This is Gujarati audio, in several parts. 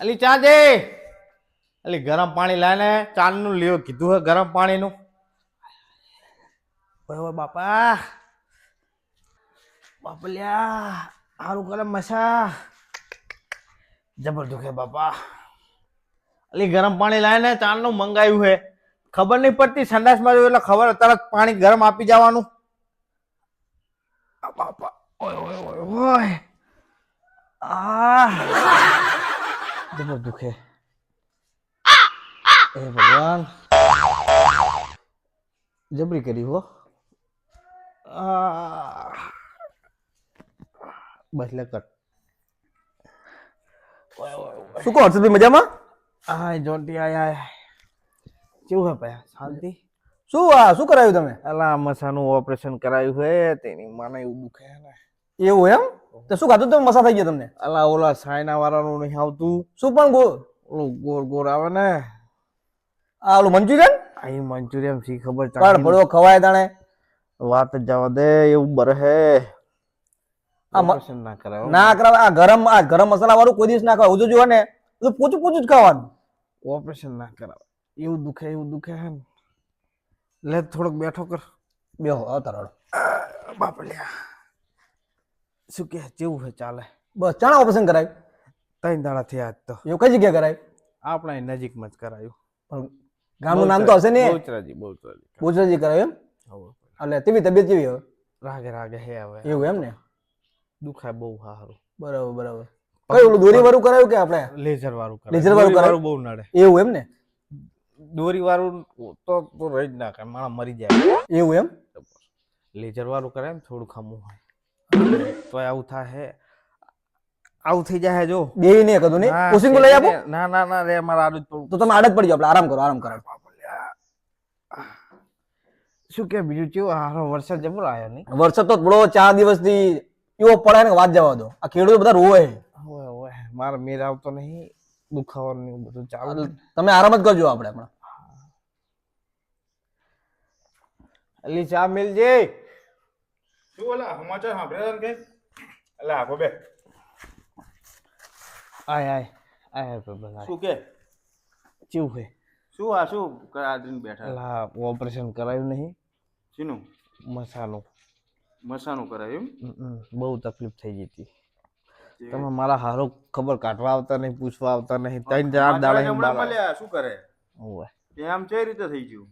અલી ચા દે. અલી ગરમ પાણી લાવીને ચાનું લ્યો કીધું હે ગરમ પાણીનું. ઓય બાપા બાપલ્યા હારું ગરમ મસા જબર દુખે બાપા. અલી ગરમ પાણી લાવીને ચાનું મંગાવ્યું હે. ખબર નહીં પડતી સંડાસમાં એટલે ખબર તરત પાણી ગરમ આપી જવાનું. બાપા ઓય ઓય ઓય ઓય જબર દુખે. એ ભગવાન જબરી કરી હો. બસ લે કર. શું કહો હર્ષદભાઈ, મજામાં? હા જોન્ટી આયા. કેવું હે પયા શાંતિ? શું કરાયું તમે? અલા મસાનું ઓપરેશન કરાયું હે તેની માને એવું દુખે ને. એવું એમ? તો શું ખાધું તમે મસા થઈ ગયા તમને? અલા ઓલા સાયના વાળાનું નહીં આવતું. શું પણ ઓલું ગોળ ગોળ આવે ને ઓલું મંચુરિયન? આ મંચુરિયન સી ખબર કાળ પડો ખવાય તાણે. વાત જ જવા દે એવું બરહે. ઓપરેશન ના કરાવ ના કરાવ. આ ગરમ મસાલા વાળું કોઈ દિવસ ના ખાવ. ઉજો જો ને તો પોચું પોચું જ ખાવાનું. ઓપરેશન ના કરાવ. એવું દુખે હે ને. લે થોડોક બેઠો કર. બેહો આવતા બાપલ્યા શું કે જેવું હે ચાલે? બસ ચાણા ઓપરેશન કરાયું? 3 દાડા થયા આજ તો. એવું કઈ જગ્યાએ કરાયું? આપણા નજીકમાં જ કરાયું. પણ ગામનું નામ તો હશે ને? બોચરાજી કરાયું એમ? એટલે તેવી તબિયત કેવી હવે? રાગે હે હવે. એવું એમ ને? દુખાય બહુ સારું. બરાબર. કઈ ઓલું દોરી વાળું કરાયું કે આપણે લેઝર વાળું કરાયું? લેઝર વાળું કરાયું બહુ નડે. એવું એમ ને? દોરી વાળું તો રહી જ ના કરે, માણસ મરી જાય. એવું એમ? લેઝર વાળું કરે ને થોડું ખમું હોય તો આવું થાય. આવું થઈ જાય જો. બે નહીં કદું નહીં. કોસિંગ લઈ આપો. ના રે મારા આડું થોડું. તો તમે આડત પડી જાવ. આપણે આરામ કરો. શું કે બીજું કેવું? હારો વરસાદ જબરો આવ્યો નહીં? વરસાદ તો થોડો 4 દિવસથી એવો પડે ને વાત જવા દો. આ ખેડૂતો બધા રોવે. ઓય મારા મેર આવતો નહીં. દુખાવાનું બધું ચાલુ. તમે આરામ જ કરજો. આપણે હમણાં અલી ચા મિલજે. શું ઓલા સમાચાર સાંભળ્યા કે? અલા આખો બે આય શું કે? કેવું હે? શું કરાવીને બેઠા? અલા ઓપરેશન કરાયું નહીં. શીનું? મસાનું કરાયું એમ? બહુ તકલીફ થઈ ગઈ હતી. તમે મારા હારો ખબર કાઢવા આવતા નહીં, પૂછવા આવતા નહીં. 3-4 દાડા શું કરે? એમ કઈ રીતે થઈ ગયું?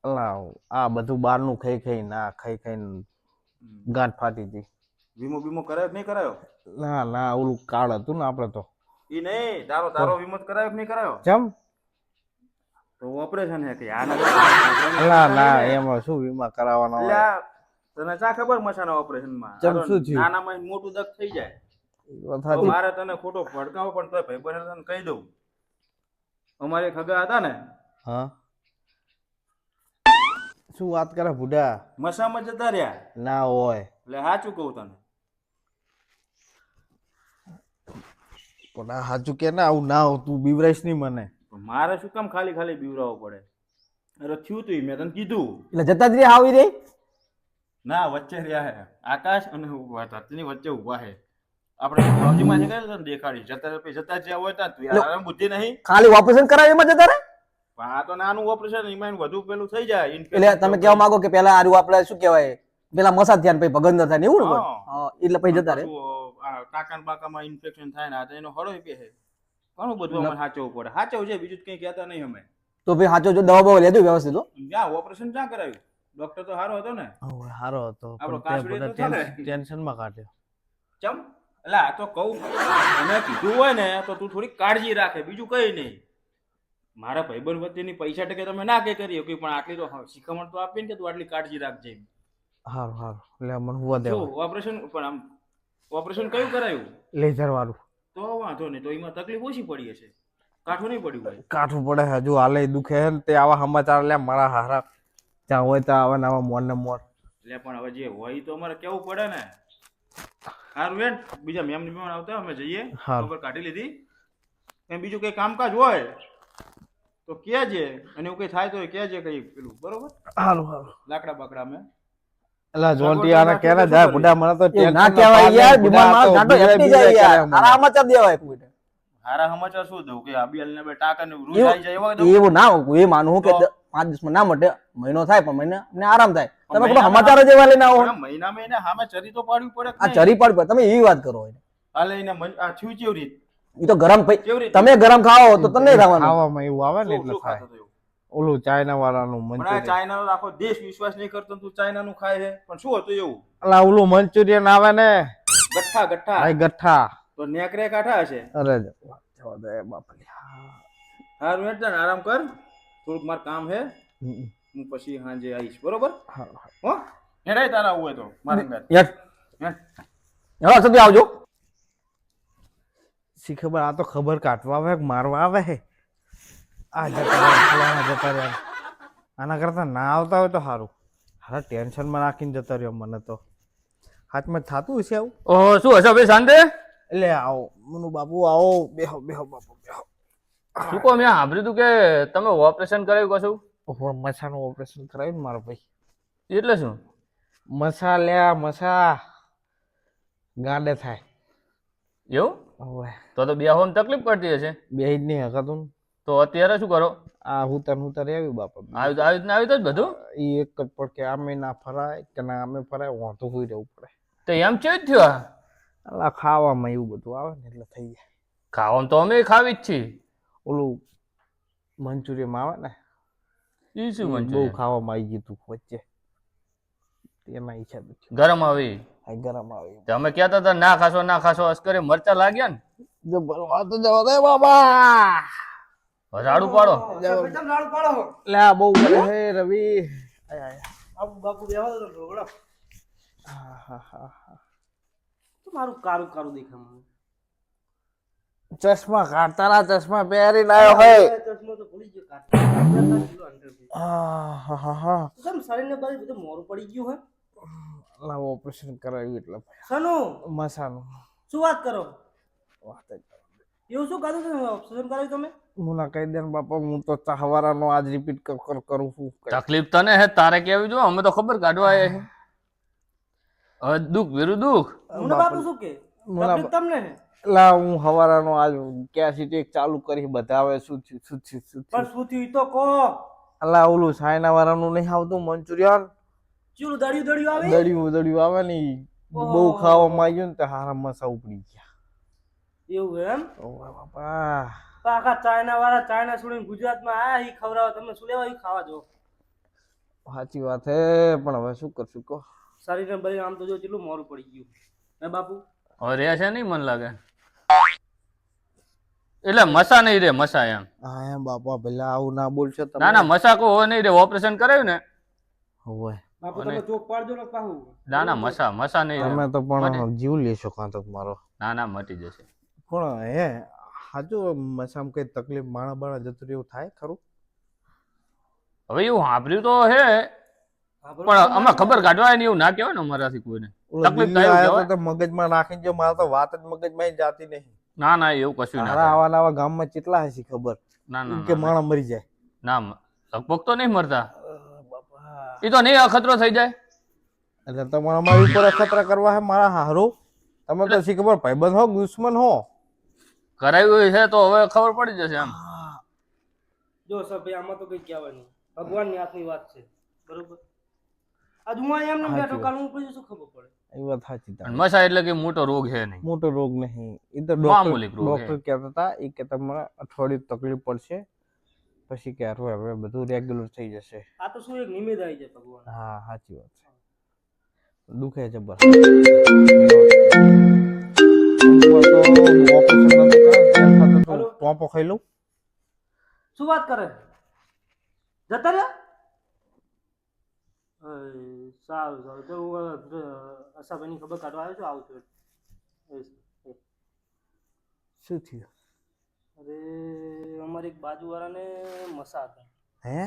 અલા આ બધું બહારનું ખાઈ ગાંઠ ફાટી હતી. વીમો કરાયો કે નહીં કરાયો? ના ઓલું કાર્ડ હતું ને આપડે તો. ઈ નહીં, તારો વીમો કરાયો કે નહીં કરાયો? ચમ તો ઓપરેશન હે કે? ના એમાં શું વીમા કરાવવાનો હોય? તને ચા ખબર મસાના ઓપરેશન માં ચમ શું થયું? નાનામાં મોટું દગ થઈ જાય. મારે તને ખોટો ભડકાવો પણ તોય ભાઈ બને તને કહી દઉં. અમારે ખગા હતા ને. હા શું વાત કરે બુડા? મસામાં જતા રહ્યા. ના હોય એટલે સાચું કહું તને. પણ આ સાચું કે ના આવું ના તું બીવરાઈશ નહીં મને. મારે શું કામ ખાલી બીવરાવો પડે? અરે થયું તું મેં તને કીધું. એટલે જતા જ રહ્યા આવી રહી. ના વચ્ચે રહ્યા હે. આકાશ અને ધરતીની વચ્ચે ઉભા હે. આપણે ફૌજીમાં છે તને દેખાડી જતા જ્યાં હોય ત્યાં તું યાર બુદ્ધિ નહીં. ખાલી ઓપરેશન કરાવ્યું એમાં જતા રહે? પણ આ તો નાનું ઓપરેશન એમાં વધુ પેલું થઈ જાય. એટલે તમે કહેવા માંગો કે પેલા આરું આપણે શું કહેવાય પેલા મસાજ થયા પછી ભગંદર થાય ને એવું ને? એટલે પછી જતા રહે. ટાંકા બાકામાં ઇન્ફેક્શન થાય ને તો એનો હળો પે છે. ઘણું બધું અમે સાચવવું પડે. સાચવું છે, બીજું કઈ કહેતા નહીં અમે. તો ભાઈ સાચો જો દવા બવા લેજો વ્યવસ્થિત. જ્યાં ઓપરેશન ક્યાં કરાવ્યું? ડોક્ટર તો સારો હતો ને? સારો હતો ટેન્શનમાં કાઢ્યો. ચમ એટલે આ તો કહું એને કીધું હોય ને તો તું થોડી કાળજી રાખે, બીજું કઈ નહીં. મારા ભાઈબંધ વચ્ચેની પૈસા ટકે તમે ના કે કરી પણ આટલી તો શીખમણ તો આપી ને કે તું આટલી કાળજી રાખજે. હારું એટલે મને હુવા દે. ઓપરેશન પણ આમ ઓપરેશન કયું કરાયું? લેઝર વાળું. તો વાંધો નહીં, તો એમાં તકલીફ ઓછી પડી હશે. કાઠું નહીં પડ્યું હોય? કાઠું પડે હજુ હાલે દુખે ને તે આવા સમાચાર લે મારા હારા ત્યાં હોય તો આવા નવા મોર ને મોર. એટલે પણ હવે જે હોય તો અમારે કેવું પડે ને. સારું વેન બીજા મેમ આવતા અમે જઈએ. ખબર કાઢી લીધી. એમ બીજું કઈ કામકાજ હોય તો કહેજે, અને એવું કઈ થાય તો કહેજે કઈ પેલું. બરોબર? હારું લાકડા બાકડા મેં એલા જોન્ટી આને કેને જાય બુડા મને તો ના કહેવાય યાર. બીમાર માણસ ગાંડો હેપી જાય યાર. આરામ જ દેવાય કોઈ. હારા સમાચાર શું દઉં કે અબિયાલને બે ટાંકાને રૂજ આવી જાય એવા દઉં? એવું ના હોય. એ માનું હું કે તો? 5 દિવસમાં ના મટે, મહિનો થાય પણ મહિને અમને આરામ થાય. તમે કોઈ મહિનામાં સમાચાર જ એવા લઈને આવો. પણ મહિનામાં એને સામે ચરી તો પાડવી પડે કે આ નહીં? ચરી પાડ તમે એવી વાત કરો. હાલે એને આ થયું કેવી રીત? એ તો ગરમ કેવી રીતે? તમે ગરમ ખાઓ તો તમને થવાનું. ખાવામાં એવું આવે ને શું એટલે શું થાય. ખાતો હતો એવું? ઓલું ચાઇના વાળાનું પણ આ મંચુરિયન. ચાઇનાનો આખો દેશ વિશ્વાસ નહીં કરતો ને તું ચાઇનાનું ખાય છે પણ શું હતું એવું? અલા ઓલું મંચુરિયન આવે ને ગઠ્ઠા ગઠ્ઠા ભાઈ ગઠ્ઠા. તો નેકરે કાઠા હશે. અરે જવા દે બાપલી. હારું હેડ જાને, આરામ કર, થોડુંક મારે કામ છે, હમ. હું પછી સાંજે આવીશ, બરોબર? હા, હો હેડાય તારા આવું હોય તો મારા અંગાત. યાર હેડ. હવે સુધી આવજો. શી ખબર આ તો ખબર કાઢવા આવે કે મારવા આવે હે. આ જતા રહ્યા, ફલાણા જતા રહ્યા. આના કરતા ના આવતા હોય તો સારું. હારા ટેન્શનમાં નાખીને જતા રહ્યો મને તો. હાથમાં થતું હશે આવું? ઓહો શું હશે ભાઈ શાંતિ? એટલે આવો મનુ બાપુ આવો, બેહો બેહો બાપુ બેહો. શું કહો મેં સાંભળ્યું હતું કે તમે ઓપરેશન કરાવ્યું કશું? ઓહો મસાનું ઓપરેશન કરાવ્યું ને મારો ભાઈ. એટલે શું? મસા લ્યા મસા ગાંડે થાય. એવું? ઓવે તો બેહોને તકલીફ પડતી હશે. બે જ નહીં હકાતું ને. તો અત્યારે શું કરો? આ હુતર આવ્યું બાપા. આવી તો જ બધું. એ એક જ પણ કે આમે ના ફરાય કે ના આમે ફરાય, વાંધો હોઈ રહેવું પડે. તો એમ છે જ થયો. અલા ખાવામાં એવું બધું આવે ને એટલે થઈ જાય. ખાવાનું તો અમે ખાવી જ છીએ. ઓલું મંચુરિયન આવે ને એ શું બહુ મંચુરિયન? ખાવામાં આવી ગયું તું વચ્ચે, એના હિસાબે થયું. ગરમ આવી. આ ગરમ આવે તો અમે કહેતા હતા ના ખાશો અસ્કરે મરચા લાગ્યા ને. જબરવા તો જવા દે બાબા. ઝાડુ પાડો. લે આ બહુ કરે હે રવિ. આય આય. બાપુ બેહો તો ઢોકળો. હા હા હા હા. તો મારું કારું કારું દેખાય મને. ચશ્મા કાઢ, તારા ચશ્મા પહેરીને આવ્યો હે. ચશ્મો તો ભૂલી ગયો કાઢ. હા હા હા. કેમ શરીરને બારી બધું મોરું પડી ગયું હે? લા ઓપરેશન કરાવ્યું એટલે સનુ મસાનું શું વાત કરો? વાત જ. એવું શું કાઢું તમે ઓપરેશન કરાવ્યું તમે? મુના કહી દે ને બાપા, હું તો ચાહવારાનો આજ રિપીટ કરું છું. તકલીફ તને હે, તારે કેવી જો અમે તો ખબર કાઢવા આવ્યા છે. હવે દુઃખ વેરું દુઃખ. મુના બાપુ શું કે તકલીફ તમને હે? લા હું હવારાનો આજ કેસીટી એક ચાલુ કરી બતાવે શું થયું શું થયું શું પણ થયું. શું થયું ઈ તો કહો. અલા ઓલું સાયના વાળાનું નહીં આવતું મંચુરિયન, ચીલું દળ્યું આવે? દળિયું આવે ને ઈ બહુ ખાવામાં આવ્યું ને તો હારા મસા ઉપડી ગયા. એવું એમ? ઓવા બાપા. તો આખા ચાઇના વાળા ચાઇના છોડીને ગુજરાતમાં આયા ઈ ખવડાવો, તમે શું લેવા ઈ ખાવા જો? સાચી વાત હે, પણ હવે શું કરશું કહો. શરીરને બળી આમ તો જો કેટલું મોરું પડી ગયું હે બાપુ. હવે રે છે નહીં મને લાગે. એટલે મસા નહીં રે, મસા એમ. હા એમ બાપા, પેલા આવું ના બોલશો તમે. ના મસા કો હોય નહીં રે, ઓપરેશન કરાવ્યું ને. હોય બાપુ તમે ચોક પાડજો ને પાહુ. ના મસા નહીં રે. તમે તો પણ જીવ લેશો કાં તો મારો. ના મટી જશે. પણ હે હાચું મસામ કઈ તકલીફ માણા બાણા જતું એવું થાય ખરું? હવે એવું સાંભળ્યું તો હે, પણ અમે ખબર કાઢવા નહીં એવું ના કહેવાય ને અમારાથી કોઈને. ઓલો તકલીફ દિલ્હી થાય એવું આયો તો મગજમાં નાખીને જો મારે તો વાત જ મગજમાં જાતી નહીં. ના એવું કશું ના તારા થાય. આવા નવા ગામમાં કેટલા હશે ખબર ના કે માણા મરી જાય. લગભગ તો નહીં મરતા. બાપા એ તો નહીં અખતરો થઈ જાય. એટલે તમારે અમારી ઉપર અખતરા કરવા હે મારા હારું? તમે તો શી ખબર ભાઈબંધ હો દુશ્મન હો? કરાવ્યું છે તો હવે ખબર પડી જશે એમ. જો સર ભાઈ આમાં તો કઈ કહેવાય નહીં, ભગવાનની હાથની વાત છે, બરોબર? આજ હું અહીંયા એમને બેઠો, કાલ હું પછી શું ખબર પડે? એ વાત સાચી અને મસા એટલે કે મોટો રોગ છે નહીં. મોટો રોગ નહીં, એ તો મામૂલી રોગ ડોક્ટર કહેતા હતા એ કે તમારે અઠવાડિયું તકલીફ પડશે પછી કે હવે બધું રેગ્યુલર થઈ જશે. આ તો શું એક નિમિત્ત આવી જાય ભગવાન. હા સાચી વાત છે. દુખે જબર. ટોપો ખાઈ લઉં. શું વાત કરે? જતા રહ્યા? સારું તો હું અસાભાઈની ખબર કાઢવા આવ્યો છું, આવું છું. શું થયું? અરે અમારી એક બાજુવાળાને મસા હતા, હે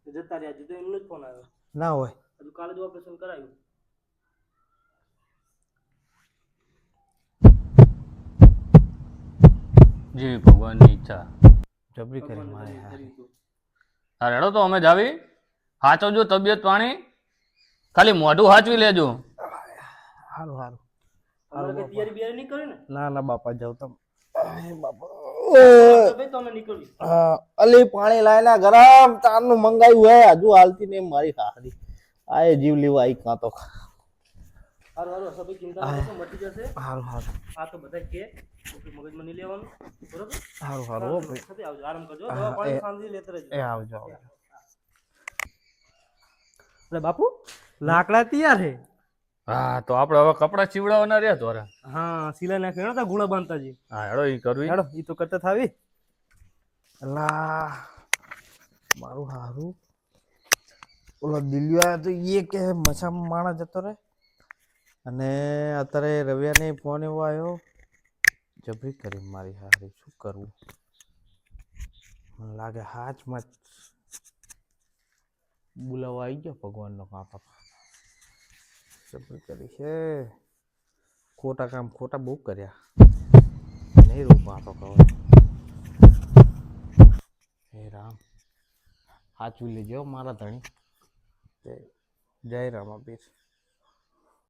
જતા રહ્યા. હજુ તો એમનો જ ફોન આવ્યો. ના હોય. હજુ કાલે જ ઓપરેશન કરાવ્યું. જેવી ભગવાનની ઈચ્છા. જબરી કરી મારે યાર. હા રેડો તો અમે જાવી. સાચવજો તબિયત પાણી, ખાલી મોઢું સાચવી લેજો. સારું સારું. તમારે કઈ તૈયારી બિયારી નહીં કરી ને? ના બાપા જાવ તમે. આય બાપા ભાઈ તો અમે નીકળવી અલી પાણી લાઈને ગરમ ચાનું મંગાવ્યું હે હજુ હાલતી નહીં મારી હારી આય જીવ લેવા આઈ કાં તો હારું હારું હર્ષદભાઈ ચિંતા ના કરશો મટી જશે હારું હારું આ તો બધા કે મગજમાં નહીં લેવાનું બરોબર હારું હારું હો ભાઈ હર્ષદભાઈ આવજો આરામ કરજો દવા પાણી શાંતિ લેતા રહેજો એ આવજો આવજો અરે બાપુ લાકડા તૈયાર છે હા તો આપણે હવે કપડા સીવડાવવાના રહ્યા તો હા સિલાઈ નાખ્યો તા ગુણા બાંધતાજી હા હેડો ઈ કરવી હેડો ઈ તો કરતા થાવી અલા મારું હારું ઓલો દિલ્હી આવ્યો તો એ કે મસા માણસ જતો રહે અને અત્યારે રવિયાને ફોન એવો આવ્યો જબરી કરી મારી હારી શું કરવું મને લાગે હાથમાં બોલાવા આવી ગયો ભગવાનનો કાંપા જબરી કરી છે ખોટા કામ ખોટા બહુ કર્યા નહીં રૂપ આપો કહો હે રામ સાચું લેજો મારા ધણી જય રામાપીર